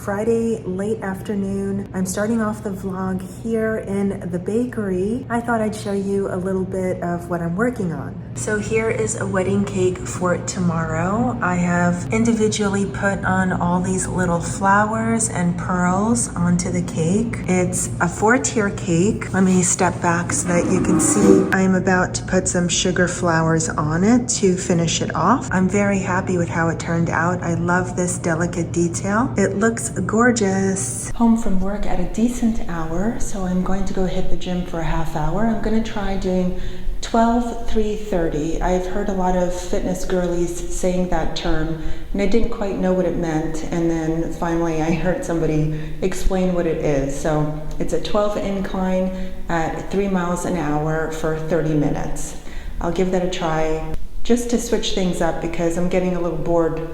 Friday late afternoon. I'm starting off the vlog here in the bakery. I thought I'd show you a little bit of what I'm working on. So here is a wedding cake for tomorrow. I have individually put on all these little flowers and pearls onto the cake. It's a 4-tier cake. Let me step back so that you can see. I'm about to put some sugar flowers on it to finish it off. I'm very happy with how it turned out. I love this delicate detail. It looks gorgeous. Home from work at a decent hour, so I'm going to go hit the gym for a half hour. I'm going to try doing 12-3-30. I've heard a lot of fitness girlies saying that term, and I didn't quite know what it meant, and then finally I heard somebody explain what it is. So it's a 12 incline at 3 miles an hour for 30 minutes. I'll give that a try just to switch things up because I'm getting a little bored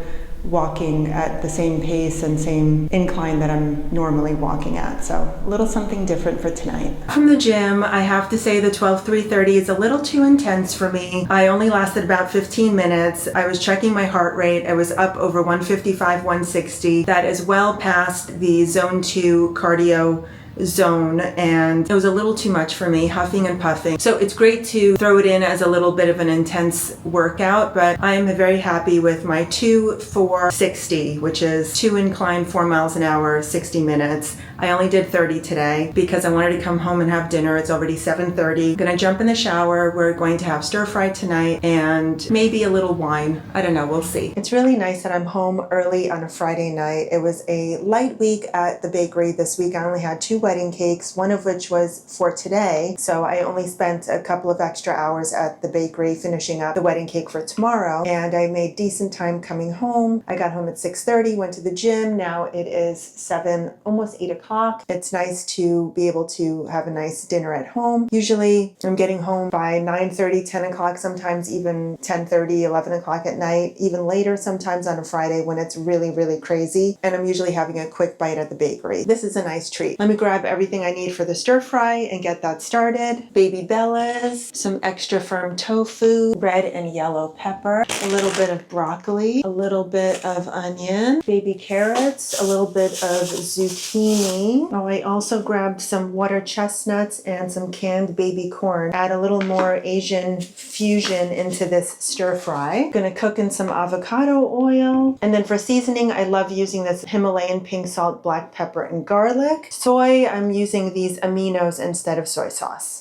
walking at the same pace and same incline that I'm normally walking at. So a little something different for tonight. From the gym, I have to say the 12-3-30 is a little too intense for me. I only lasted about 15 minutes. I was checking my heart rate. I was up over 155, 160. That is well past the zone 2 cardio zone, and it was a little too much for me, huffing and puffing. So it's great to throw it in as a little bit of an intense workout, but I am very happy with my 2-4-60, which is 2 incline, 4 miles an hour, 60 minutes. I only did 30 today because I wanted to come home and have dinner. It's already 7:30. I'm gonna jump in the shower. We're going to have stir fry tonight and maybe a little wine. I don't know, we'll see. It's really nice that I'm home early on a Friday night. It was a light week at the bakery this week. I only had 2 wedding cakes, one of which was for today. So I only spent a couple of extra hours at the bakery finishing up the wedding cake for tomorrow. And I made decent time coming home. I got home at 6:30, went to the gym. Now it is 7, almost 8 o'clock. It's nice to be able to have a nice dinner at home. Usually I'm getting home by 9:30, 10 o'clock, sometimes even 10:30, 11 o'clock at night, even later sometimes on a Friday when it's really, really crazy. And I'm usually having a quick bite at the bakery. This is a nice treat. Let me grab everything I need for the stir fry and get that started. Baby bellas, some extra firm tofu, red and yellow pepper, a little bit of broccoli, a little bit of onion, baby carrots, a little bit of zucchini. Oh, I also grabbed some water chestnuts and some canned baby corn. Add a little more Asian fusion into this stir fry. Gonna cook in some avocado oil. And then for seasoning, I love using this Himalayan pink salt, black pepper, and garlic. Soy, I'm using these aminos instead of soy sauce.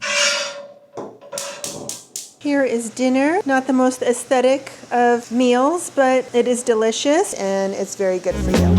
Here is dinner. Not the most aesthetic of meals, but it is delicious and it's very good for you.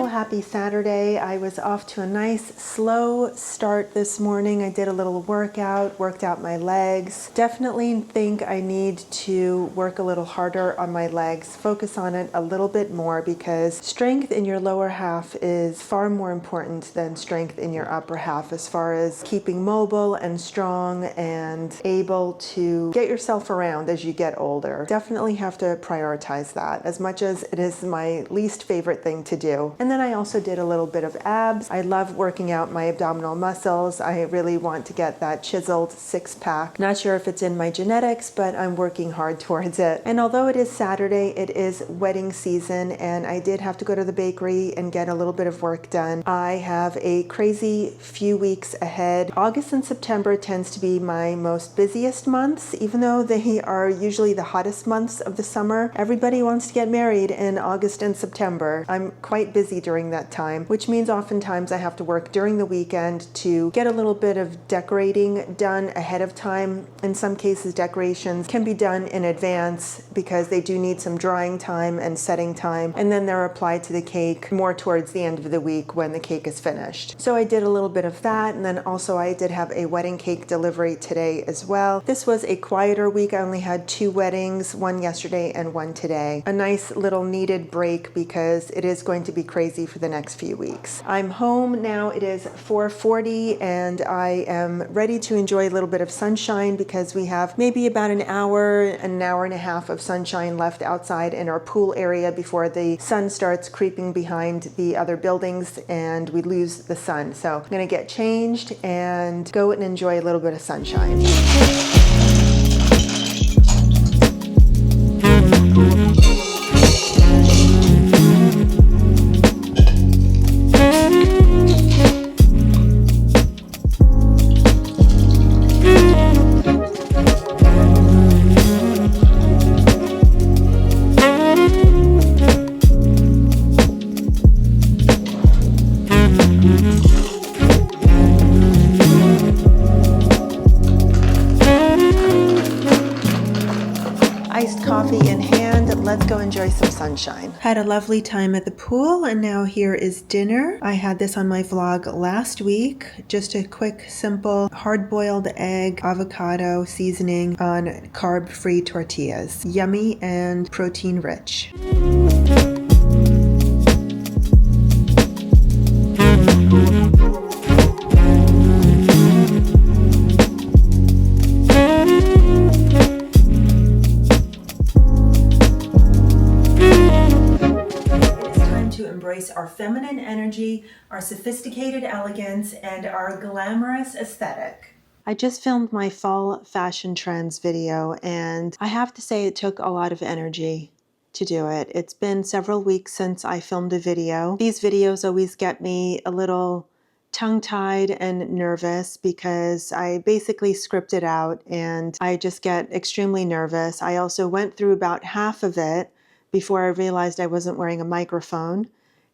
Happy Saturday. I was off to a nice slow start this morning. I did a little workout, worked out my legs. Definitely think I need to work a little harder on my legs, focus on it a little bit more because strength in your lower half is far more important than strength in your upper half as far as keeping mobile and strong and able to get yourself around as you get older. Definitely have to prioritize that as much as it is my least favorite thing to do. And then I also did a little bit of abs. I love working out my abdominal muscles. I really want to get that chiseled six-pack. Not sure if it's in my genetics, but I'm working hard towards it. And although it is Saturday, it is wedding season, and I did have to go to the bakery and get a little bit of work done. I have a crazy few weeks ahead. August and September tends to be my most busiest months, even though they are usually the hottest months of the summer. Everybody wants to get married in August and September. I'm quite busy during that time, which means oftentimes I have to work during the weekend to get a little bit of decorating done ahead of time. In some cases, decorations can be done in advance because they do need some drying time and setting time, and then they're applied to the cake more towards the end of the week when the cake is finished. So I did a little bit of that, and then also I did have a wedding cake delivery today as well. This was a quieter week. I only had 2 weddings, one yesterday and one today. A nice little needed break because it is going to be crazy for the next few weeks. I'm home now. It is 4:40 and I am ready to enjoy a little bit of sunshine because we have maybe about an hour and a half of sunshine left outside in our pool area before the sun starts creeping behind the other buildings and we lose the sun. So I'm gonna get changed and go and enjoy a little bit of sunshine. Iced coffee in hand, let's go enjoy some sunshine. Had a lovely time at the pool and now here is dinner. I had this on my vlog last week. Just a quick, simple, hard-boiled egg, avocado seasoning on carb-free tortillas. Yummy and protein-rich. Embrace our feminine energy, our sophisticated elegance, and our glamorous aesthetic. I just filmed my fall fashion trends video, and I have to say it took a lot of energy to do it. It's been several weeks since I filmed a video. These videos always get me a little tongue-tied and nervous because I basically script it out and I just get extremely nervous. I also went through about half of it before I realized I wasn't wearing a microphone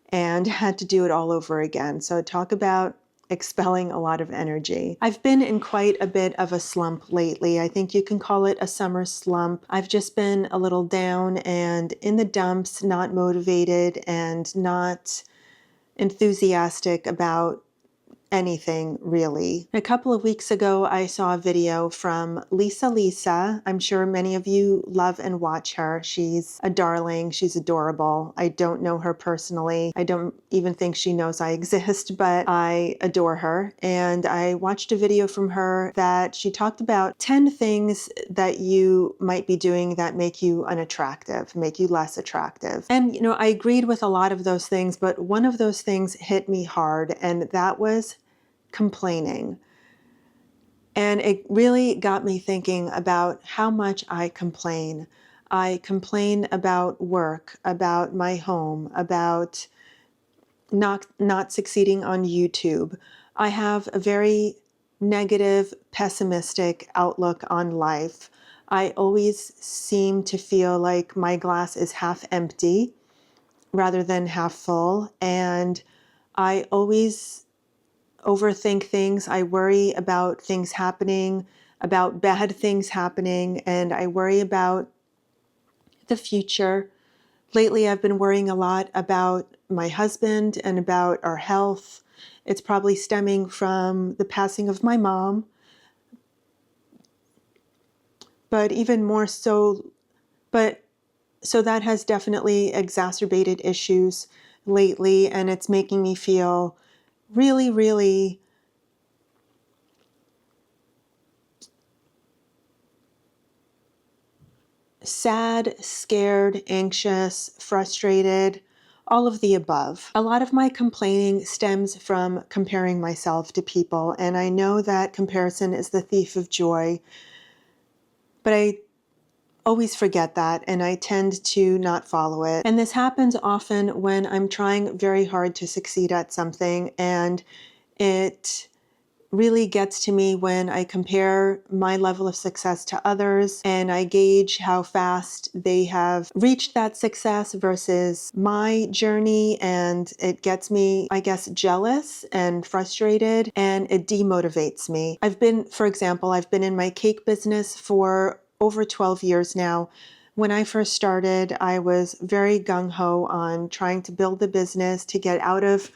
and had to do it all over again. So talk about expelling a lot of energy. I've been in quite a bit of a slump lately. I think you can call it a summer slump. I've just been a little down and in the dumps, not motivated and not enthusiastic about anything really. A couple of weeks ago, I saw a video from Lisa. I'm sure many of you love and watch her. She's a darling. She's adorable. I don't know her personally. I don't even think she knows I exist, but I adore her. And I watched a video from her that she talked about 10 things that you might be doing that make you unattractive, make you less attractive. And, I agreed with a lot of those things, but one of those things hit me hard, and that was complaining. And it really got me thinking about how much I complain. I complain about work, about my home, about not succeeding on YouTube. I have a very negative, pessimistic outlook on life. I always seem to feel like my glass is half empty rather than half full. And I always overthink things. I worry about things happening, about bad things happening, and I worry about the future. Lately, I've been worrying a lot about my husband and about our health. It's probably stemming from the passing of my mom, but even more so, so that has definitely exacerbated issues lately, and it's making me feel really, really sad, scared, anxious, frustrated, all of the above. A lot of my complaining stems from comparing myself to people, and I know that comparison is the thief of joy, but I always forget that, and I tend to not follow it. And this happens often when I'm trying very hard to succeed at something, and it really gets to me when I compare my level of success to others and I gauge how fast they have reached that success versus my journey, and it gets me, I guess, jealous and frustrated, and it demotivates me. For example, I've been in my cake business for over 12 years now. When I first started, I was very gung-ho on trying to build the business, to get out of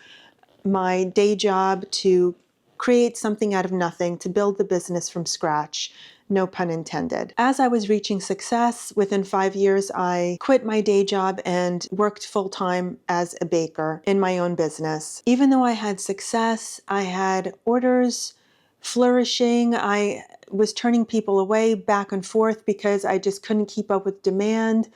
my day job, to create something out of nothing, to build the business from scratch. No pun intended. As I was reaching success, within 5 years, I quit my day job and worked full-time as a baker in my own business. Even though I had success, I had orders flourishing. I was turning people away back and forth because I just couldn't keep up with demand.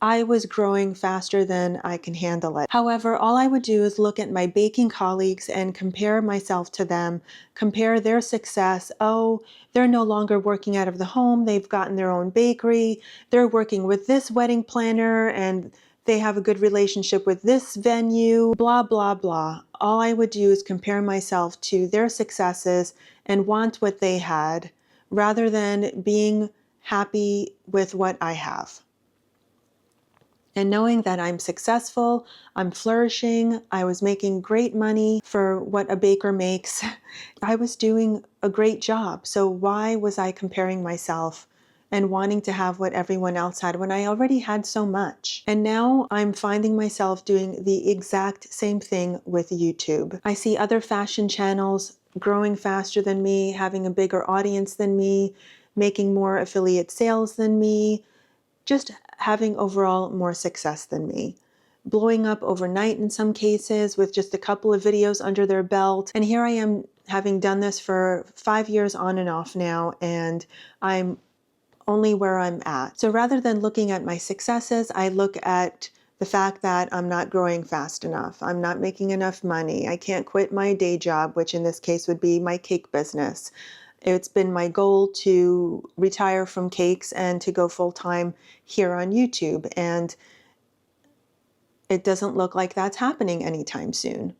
I was growing faster than I can handle it. However, all I would do is look at my baking colleagues and compare myself to them, compare their success. Oh, they're no longer working out of the home. They've gotten their own bakery. They're working with this wedding planner, and they have a good relationship with this venue, blah, blah, blah. All I would do is compare myself to their successes and want what they had, rather than being happy with what I have. And knowing that I'm successful, I'm flourishing, I was making great money for what a baker makes, I was doing a great job. So why was I comparing myself and wanting to have what everyone else had when I already had so much? And now I'm finding myself doing the exact same thing with YouTube. I see other fashion channels growing faster than me, having a bigger audience than me, making more affiliate sales than me, just having overall more success than me, blowing up overnight in some cases with just a couple of videos under their belt. And here I am, having done this for 5 years on and off now, and I'm only where I'm at. So rather than looking at my successes, I look at the fact that I'm not growing fast enough. I'm not making enough money. I can't quit my day job, which in this case would be my cake business. It's been my goal to retire from cakes and to go full-time here on YouTube, and it doesn't look like that's happening anytime soon.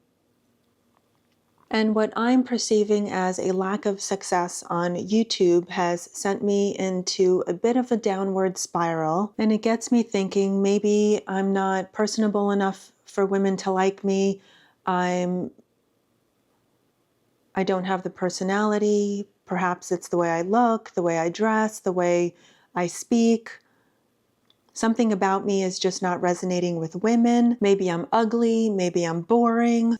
And what I'm perceiving as a lack of success on YouTube has sent me into a bit of a downward spiral, and it gets me thinking maybe I'm not personable enough for women to like me. I don't have the personality. Perhaps it's the way I look, the way I dress, the way I speak. Something about me is just not resonating with women. Maybe I'm ugly, maybe I'm boring.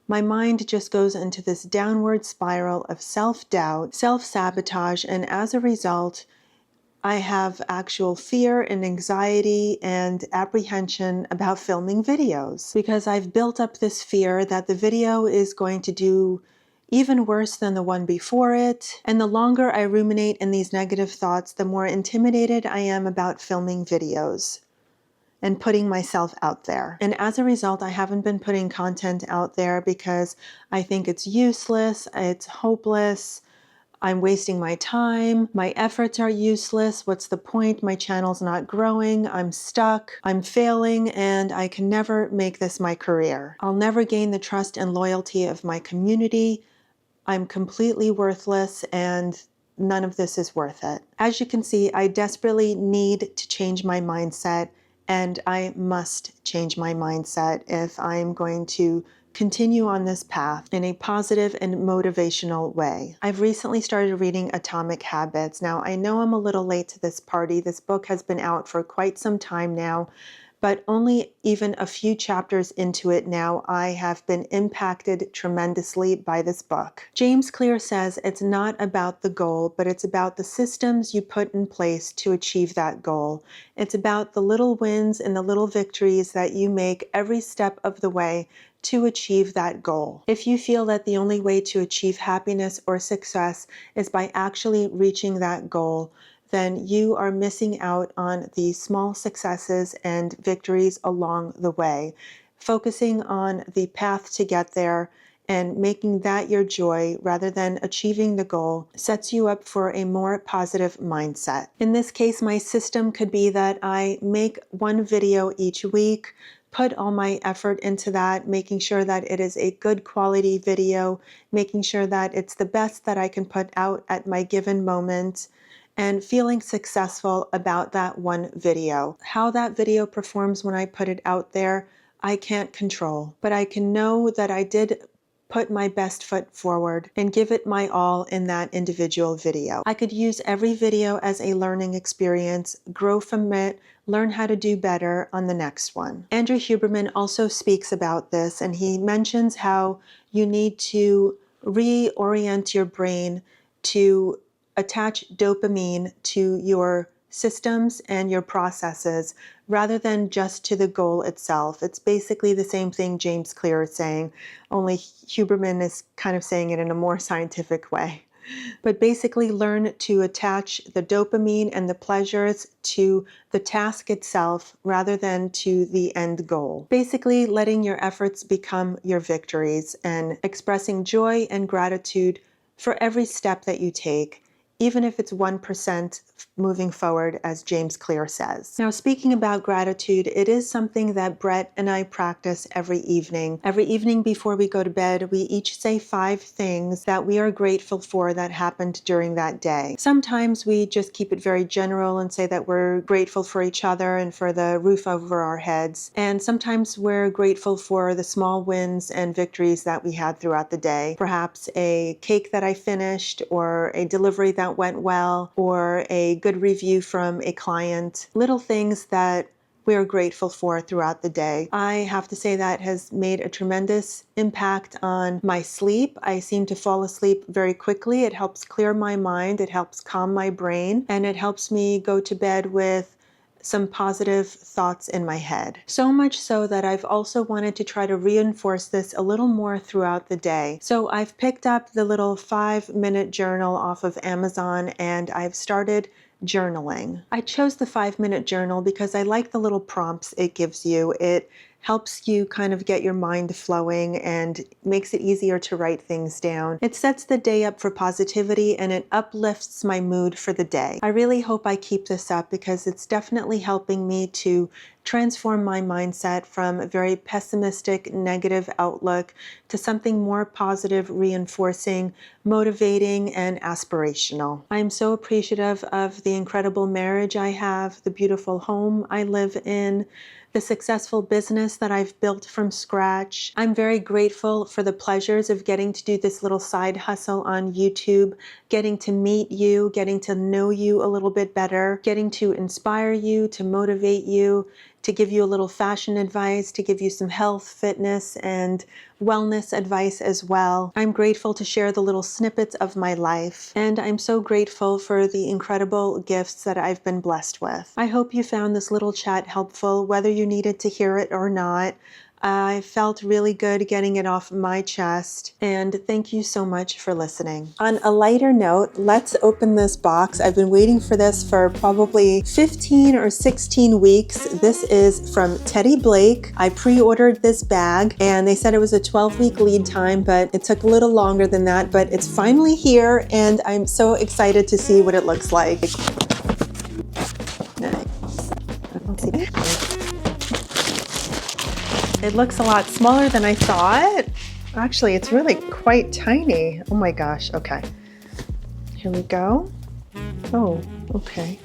My mind just goes into this downward spiral of self-doubt, self-sabotage, and as a result, I have actual fear and anxiety and apprehension about filming videos, because I've built up this fear that the video is going to do even worse than the one before it. And the longer I ruminate in these negative thoughts, the more intimidated I am about filming videos and putting myself out there. And as a result, I haven't been putting content out there because I think it's useless, it's hopeless, I'm wasting my time, my efforts are useless, what's the point? My channel's not growing, I'm stuck, I'm failing, and I can never make this my career. I'll never gain the trust and loyalty of my community. I'm completely worthless, and none of this is worth it. As you can see, I desperately need to change my mindset, and I must change my mindset if I'm going to continue on this path in a positive and motivational way. I've recently started reading Atomic Habits. Now, I know I'm a little late to this party. This book has been out for quite some time now, but only even a few chapters into it now, I have been impacted tremendously by this book. James Clear says it's not about the goal, but it's about the systems you put in place to achieve that goal. It's about the little wins and the little victories that you make every step of the way to achieve that goal. If you feel that the only way to achieve happiness or success is by actually reaching that goal, then you are missing out on the small successes and victories along the way. Focusing on the path to get there and making that your joy rather than achieving the goal sets you up for a more positive mindset. In this case, my system could be that I make one video each week, put all my effort into that, making sure that it is a good quality video, making sure that it's the best that I can put out at my given moment, and feeling successful about that one video. How that video performs when I put it out there, I can't control, but I can know that I did put my best foot forward and give it my all in that individual video. I could use every video as a learning experience, grow from it, learn how to do better on the next one. Andrew Huberman also speaks about this, and he mentions how you need to reorient your brain to attach dopamine to your systems and your processes rather than just to the goal itself. It's basically the same thing James Clear is saying, only Huberman is kind of saying it in a more scientific way. But basically learn to attach the dopamine and the pleasures to the task itself rather than to the end goal. Basically letting your efforts become your victories and expressing joy and gratitude for every step that you take, even if it's 1% moving forward, as James Clear says. Now, speaking about gratitude, it is something that Brett and I practice every evening. Every evening before we go to bed, we each say 5 things that we are grateful for that happened during that day. Sometimes we just keep it very general and say that we're grateful for each other and for the roof over our heads. And sometimes we're grateful for the small wins and victories that we had throughout the day. Perhaps a cake that I finished, or a delivery that went well, or a good review from a client. Little things that we're grateful for throughout the day. I have to say that has made a tremendous impact on my sleep. I seem to fall asleep very quickly. It helps clear my mind, it helps calm my brain, and it helps me go to bed with some positive thoughts in my head. So much so that I've also wanted to try to reinforce this a little more throughout the day. So I've picked up the little 5-minute journal off of Amazon, and I've started journaling. I chose the 5-minute journal because I like the little prompts it gives you. It helps you kind of get your mind flowing and makes it easier to write things down. It sets the day up for positivity and it uplifts my mood for the day. I really hope I keep this up because it's definitely helping me to transform my mindset from a very pessimistic, negative outlook to something more positive, reinforcing, motivating, and aspirational. I'm so appreciative of the incredible marriage I have, the beautiful home I live in, the successful business that I've built from scratch. I'm very grateful for the pleasures of getting to do this little side hustle on YouTube, getting to meet you, getting to know you a little bit better, getting to inspire you, to motivate you, to give you a little fashion advice, to give you some health, fitness, and wellness advice as well. I'm grateful to share the little snippets of my life, and I'm so grateful for the incredible gifts that I've been blessed with. I hope you found this little chat helpful, whether you needed to hear it or not. I felt really good getting it off my chest, and thank you so much for listening. On a lighter note, let's open this box. I've been waiting for this for probably 15 or 16 weeks. This is from Teddy Blake. I pre-ordered this bag and they said it was a 12-week lead time, but it took a little longer than that, but it's finally here and I'm so excited to see what it looks like. Nice. Let's see. It looks a lot smaller than I thought. Actually, it's really quite tiny. Oh my gosh, okay. Here we go. Oh, okay.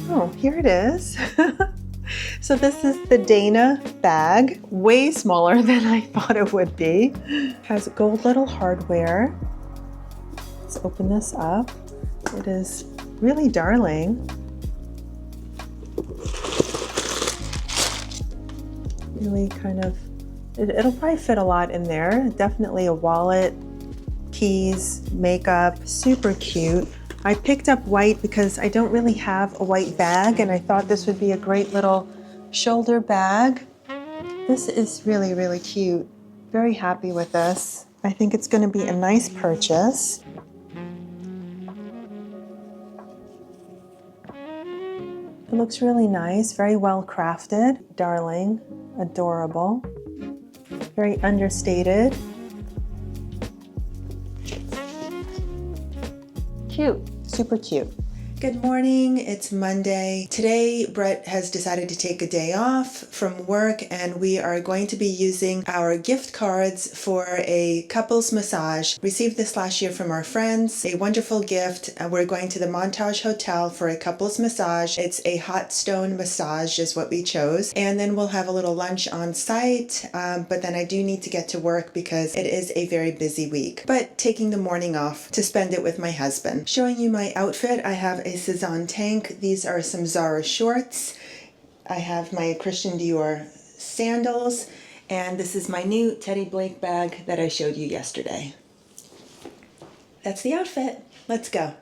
Oh, here it is. So this is the Dana bag, way smaller than I thought it would be. Has gold little hardware. Let's open this up. It is really darling. Really kind of, it'll probably fit a lot in there. Definitely a wallet, keys, makeup, super cute. I picked up white because I don't really have a white bag and I thought this would be a great little shoulder bag. This is really, really cute. Very happy with this. I think it's going to be a nice purchase. looks really nice, very well crafted. Darling, adorable, very understated. Cute, super cute. Good morning, it's Monday. Today, Brett has decided to take a day off from work and we are going to be using our gift cards for a couples massage. Received this last year from our friends, a wonderful gift. We're going to the Montage Hotel for a couples massage. It's a hot stone massage is what we chose. And then we'll have a little lunch on site, but then I do need to get to work because it is a very busy week. But taking the morning off to spend it with my husband. Showing you my outfit, I have a Cezanne tank. These are some Zara shorts. I have my Christian Dior sandals, and this is my new Teddy Blake bag that I showed you yesterday. That's the outfit. Let's go.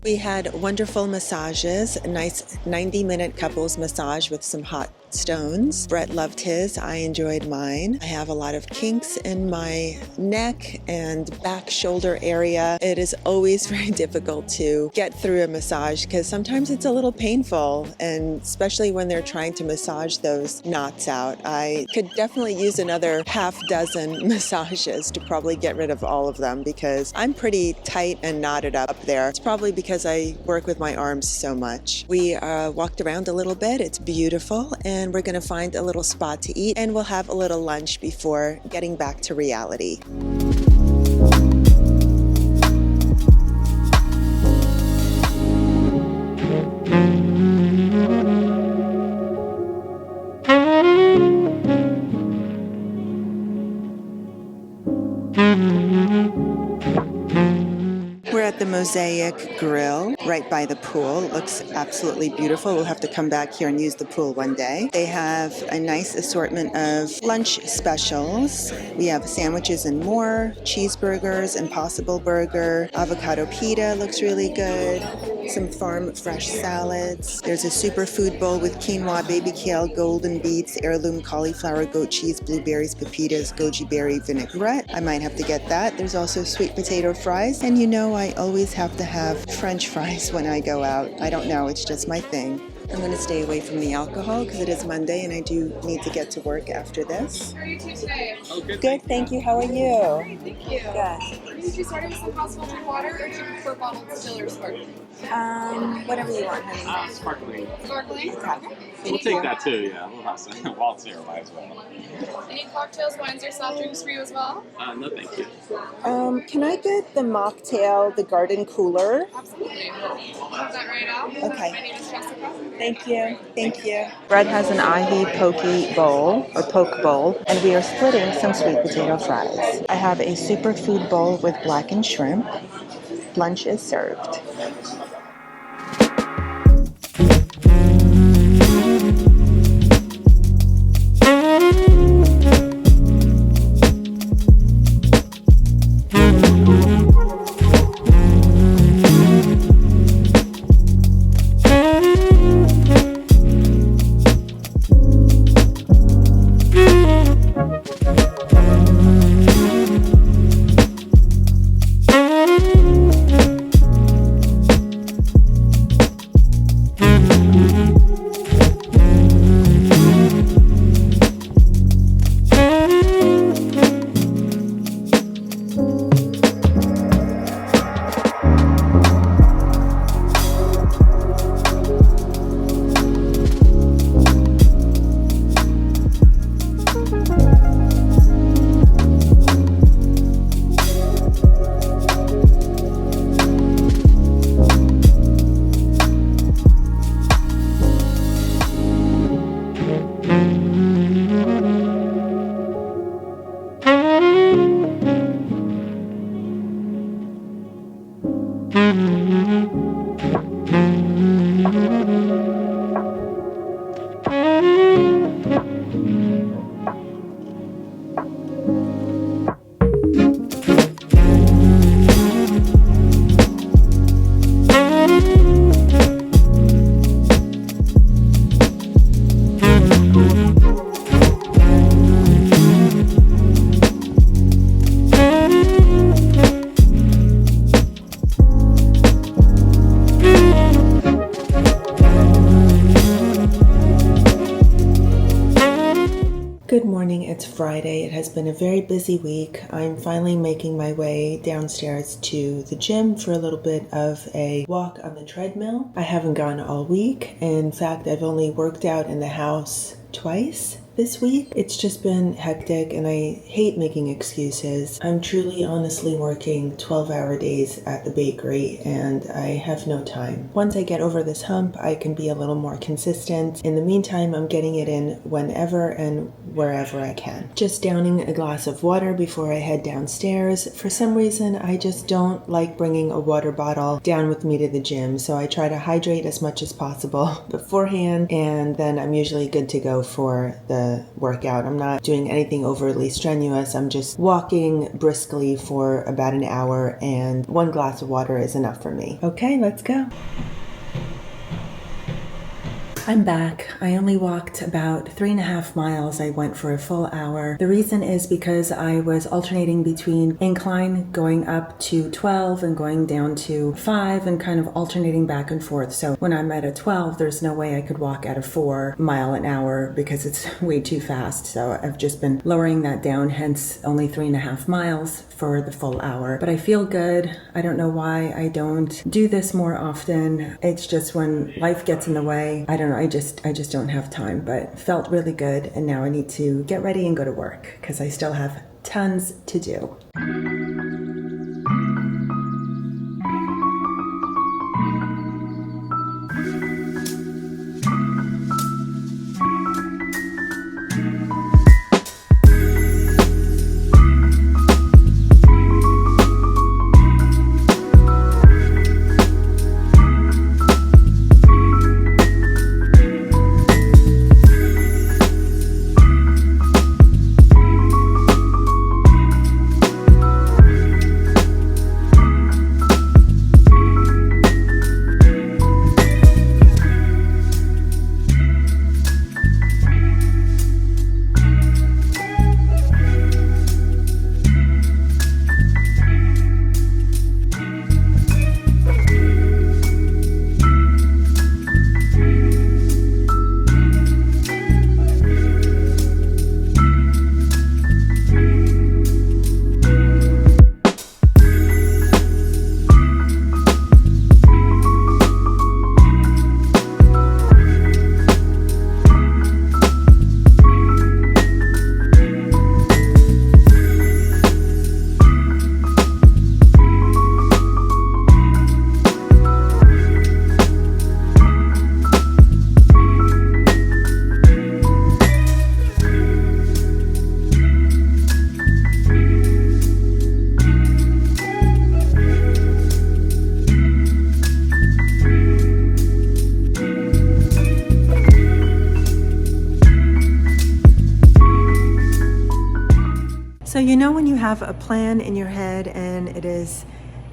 We had wonderful massages, a nice 90-minute couples massage with some hot stones. Brett loved his, I enjoyed mine. I have a lot of kinks in my neck and back shoulder area. It is always very difficult to get through a massage because sometimes it's a little painful, and especially when they're trying to massage those knots out. I could definitely use another half dozen massages to probably get rid of all of them because I'm pretty tight and knotted up there. It's probably because I work with my arms so much. We walked around a little bit. It's beautiful, and we're going to find a little spot to eat, and we'll have a little lunch before getting back to reality. We're at the Mosaic Grill right by the pool. It looks absolutely beautiful. We'll have to come back here and use the pool one day. They have a nice assortment of lunch specials. We have sandwiches and more, cheeseburgers, Impossible Burger, avocado pita looks really good, some farm fresh salads. There's a superfood bowl with quinoa, baby kale, golden beets, heirloom cauliflower, goat cheese, blueberries, pepitas, goji berry vinaigrette. I might have to get that. There's also sweet potato fries, and you know I always have to have French fries when I go out. I don't know, it's just my thing. I'm going to stay away from the alcohol because it is Monday and I do need to get to work after this. How are you two today? Oh, good, thank you. How are you? Great, thank you. Good. Did you start with some household drink water, or do you prefer bottled still or sparkling? Whatever you want, honey. Sparkling. Sparkling? Okay. We'll take that too, yeah. We'll have some. While it's here, might as well. Any cocktails, wines, or soft drinks for you as well? No, thank you. Can I get the mocktail, the garden cooler? Absolutely. I'll have that right out. Okay. My name is Jessica. Thank you. Thank you. Brett has an ahi poke bowl, or poke bowl, and we are splitting some sweet potato fries. I have a superfood bowl with blackened shrimp. Lunch is served. It's Friday. It has been a very busy week. I'm finally making my way downstairs to the gym for a little bit of a walk on the treadmill. I haven't gone all week. In fact, I've only worked out in the house twice this week. It's just been hectic and I hate making excuses. I'm truly honestly working 12-hour days at the bakery and I have no time. Once I get over this hump, I can be a little more consistent. In the meantime, I'm getting it in whenever and wherever I can. Just downing a glass of water before I head downstairs. For some reason, I just don't like bringing a water bottle down with me to the gym, so I try to hydrate as much as possible beforehand, and then I'm usually good to go for the workout. I'm not doing anything overly strenuous. I'm just walking briskly for about an hour, and 1 glass of water is enough for me. Okay, let's go. I'm back. I only walked about 3.5 miles. I went for a full hour. The reason is because I was alternating between incline, going up to 12 and going down to 5 and kind of alternating back and forth. So when I'm at a 12, there's no way I could walk at a 4 mile an hour because it's way too fast. So I've just been lowering that down, hence only 3.5 miles for the full hour. But I feel good. I don't know why I don't do this more often. It's just when life gets in the way, I don't know, I just don't have time, but felt really good. And now I need to get ready and go to work because I still have tons to do. So you know when you have a plan in your head and it is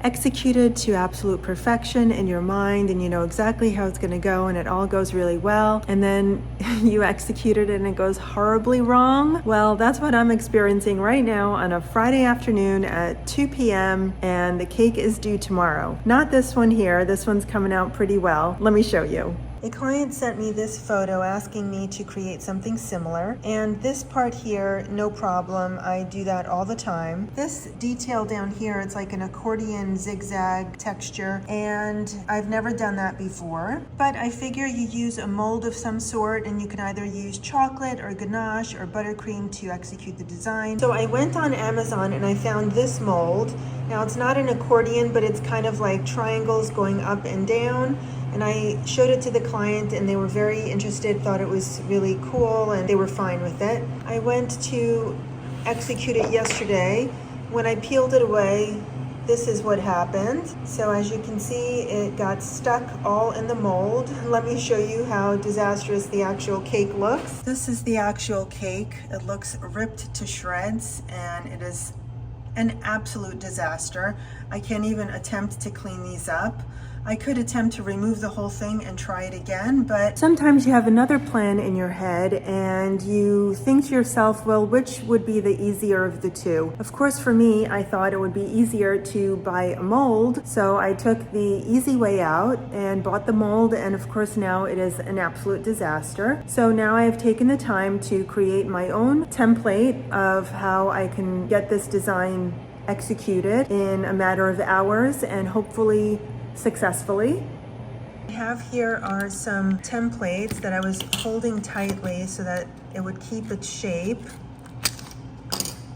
executed to absolute perfection in your mind and you know exactly how it's going to go and it all goes really well, and then you execute it and it goes horribly wrong? Well, that's what I'm experiencing right now on a Friday afternoon at 2 p.m. and the cake is due tomorrow. Not this one here. This one's coming out pretty well. Let me show you. A client sent me this photo asking me to create something similar, and this part here, no problem, I do that all the time. This detail down here, it's like an accordion zigzag texture, and I've never done that before, but I figure you use a mold of some sort and you can either use chocolate or ganache or buttercream to execute the design. So I went on Amazon and I found this mold. Now it's not an accordion, but it's kind of like triangles going up and down. And I showed it to the client and they were very interested, thought it was really cool, and they were fine with it. I went to execute it yesterday. When I peeled it away, this is what happened. So as you can see, it got stuck all in the mold. Let me show you how disastrous the actual cake looks. This is the actual cake. It looks ripped to shreds and it is an absolute disaster. I can't even attempt to clean these up. I could attempt to remove the whole thing and try it again, but sometimes you have another plan in your head and you think to yourself, well, which would be the easier of the two? Of course, for me, I thought it would be easier to buy a mold, so I took the easy way out and bought the mold, and of course now it is an absolute disaster. So now I have taken the time to create my own template of how I can get this design executed in a matter of hours and hopefully successfully. I have here are some templates that I was holding tightly so that it would keep its shape.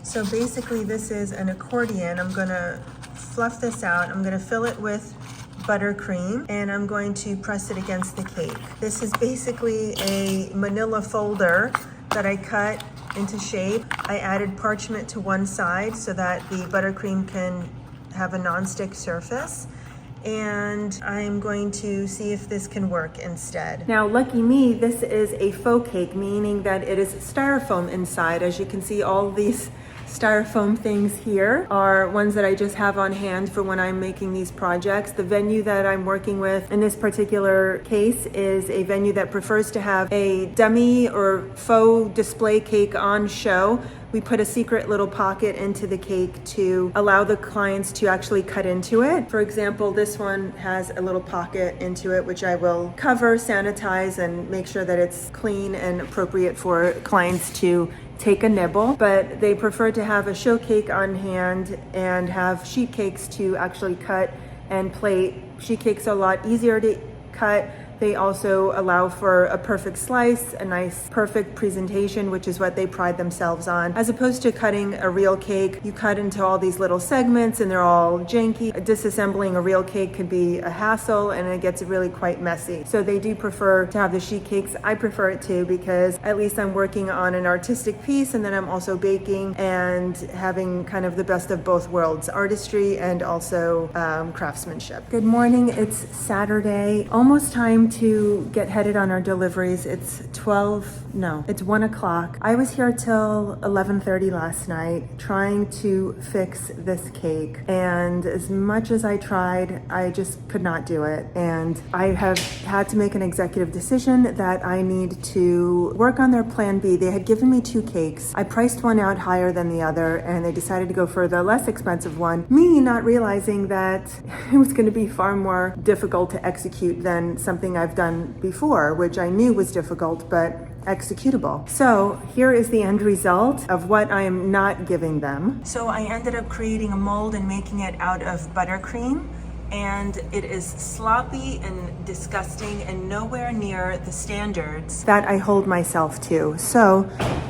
So basically this is an accordion. I'm gonna fluff this out. I'm gonna fill it with buttercream and I'm going to press it against the cake. This is basically a manila folder that I cut into shape. I added parchment to one side so that the buttercream can have a non-stick surface. And I'm going to see if this can work instead. Now, lucky me, this is a faux cake, meaning that it is styrofoam inside. As you can see, all these styrofoam things here are ones that I just have on hand for when I'm making these projects. The venue that I'm working with in this particular case is a venue that prefers to have a dummy or faux display cake on show. We put a secret little pocket into the cake to allow the clients to actually cut into it. For example, this one has a little pocket into it, which I will cover, sanitize, and make sure that it's clean and appropriate for clients to take a nibble. But they prefer to have a show cake on hand and have sheet cakes to actually cut and plate. Sheet cakes are a lot easier to cut. They also allow for a perfect slice, a nice perfect presentation, which is what they pride themselves on. As opposed to cutting a real cake, you cut into all these little segments and they're all janky. Disassembling a real cake can be a hassle and it gets really quite messy. So they do prefer to have the sheet cakes. I prefer it too because at least I'm working on an artistic piece and then I'm also baking and having kind of the best of both worlds, artistry and also craftsmanship. Good morning, it's Saturday, almost time to get headed on our deliveries. It's 1 o'clock. I was here till 11:30 last night trying to fix this cake, and as much as I tried, I just could not do it. And I have had to make an executive decision that I need to work on their plan B. They had given me 2 cakes. I priced one out higher than the other and they decided to go for the less expensive one, me not realizing that it was going to be far more difficult to execute than something I've done before, which I knew was difficult but executable. So here is the end result of what I am not giving them. So I ended up creating a mold and making it out of buttercream, and it is sloppy and disgusting and nowhere near the standards that I hold myself to. So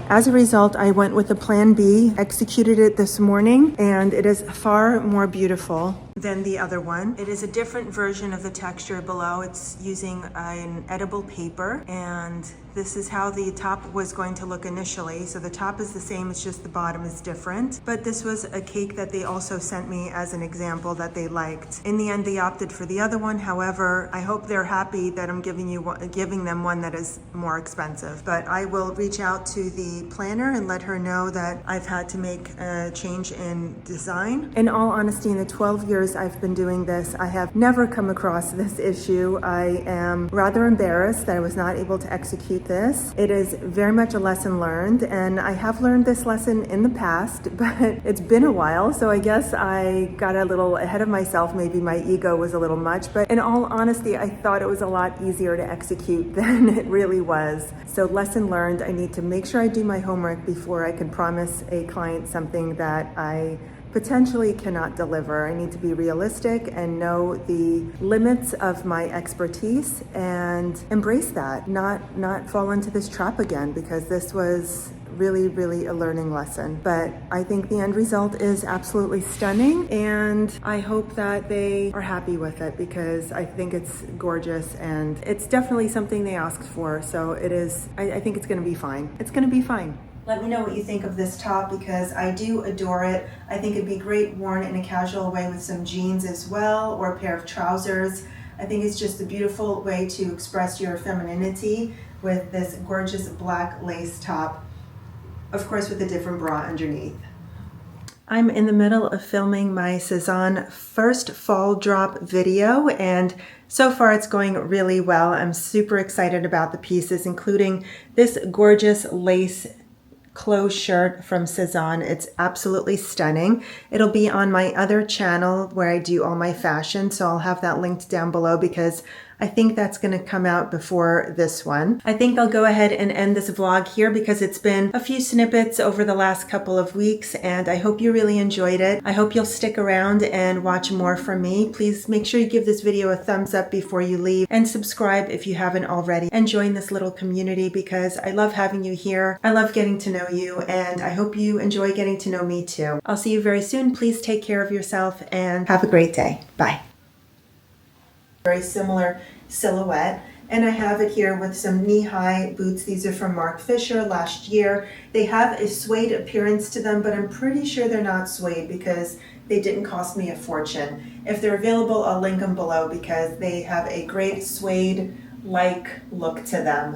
as a result, I went with the plan B, executed it this morning, and it is far more beautiful than the other one. It is a different version of the texture below. It's using an edible paper, and this is how the top was going to look initially. So the top is the same, it's just the bottom is different. But this was a cake that they also sent me as an example that they liked. In the end, they opted for the other one. However, I hope they're happy that I'm giving them one that is more expensive. But I will reach out to the planner and let her know that I've had to make a change in design. In all honesty, in the 12 years I've been doing this, I have never come across this issue. I am rather embarrassed that I was not able to execute this. It is very much a lesson learned, and I have learned this lesson in the past, but it's been a while, so I guess I got a little ahead of myself. Maybe my ego was a little much, but in all honesty, I thought it was a lot easier to execute than it really was. So lesson learned, I need to make sure I do my homework before I can promise a client something that I potentially cannot deliver. I need to be realistic and know the limits of my expertise and embrace that, not fall into this trap again, because this was really a learning lesson. But I think the end result is absolutely stunning, and I hope that they are happy with it because I think it's gorgeous and it's definitely something they asked for. So it is, I think it's gonna be fine. It's gonna be fine. Let me know what you think of this top because I do adore it. I think it'd be great worn in a casual way with some jeans as well, or a pair of trousers. I think it's just a beautiful way to express your femininity with this gorgeous black lace top, of course with a different bra underneath. I'm in the middle of filming my Cezanne first fall drop video, and so far it's going really well. I'm super excited about the pieces, including this gorgeous lace clothes shirt from Cezanne. It's absolutely stunning. It'll be on my other channel where I do all my fashion, so I'll have that linked down below because I think that's going to come out before this one. I think I'll go ahead and end this vlog here because it's been a few snippets over the last couple of weeks, and I hope you really enjoyed it. I hope you'll stick around and watch more from me. Please make sure you give this video a thumbs up before you leave, and subscribe if you haven't already, and join this little community because I love having you here. I love getting to know you, and I hope you enjoy getting to know me too. I'll see you very soon. Please take care of yourself and have a great day. Bye. Very similar silhouette, and I have it here with some knee-high boots. These are from Mark Fisher last year. They have a suede appearance to them, but I'm pretty sure they're not suede because they didn't cost me a fortune. If they're available, I'll link them below because they have a great suede-like look to them.